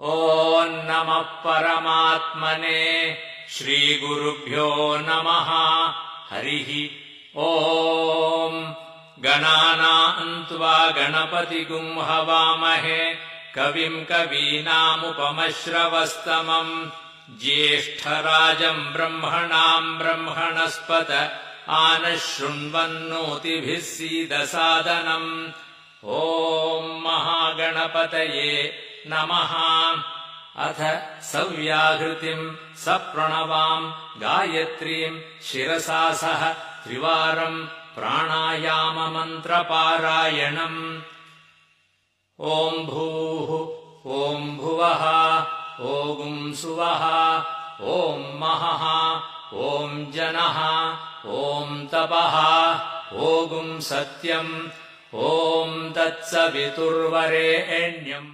ॐ नमः परमात्मने श्रीगुरुभ्यो नमः हरिः ॐ गणानां त्वा गणपतिगुं हवामहे कविं कवीनामुपमश्रवस्तमम् ज्येष्ठराजम् ब्रह्मणाम् ब्रह्मणस्पत आनः शृण्वन्नोतिभिः सीदसादनम् ॐ महागणपतये नमः। अथ सव्याहृतिम् सप्रणवाम् गायत्रीम् शिरसा सह त्रिवारम् प्राणायाममन्त्रपारायणम्। ॐ भूः ॐ भुवः ॐ सुवः ॐ महः ॐ जनः ॐ तपः ॐ सत्यम् ॐ तत्सवितुर्वरेण्यम्।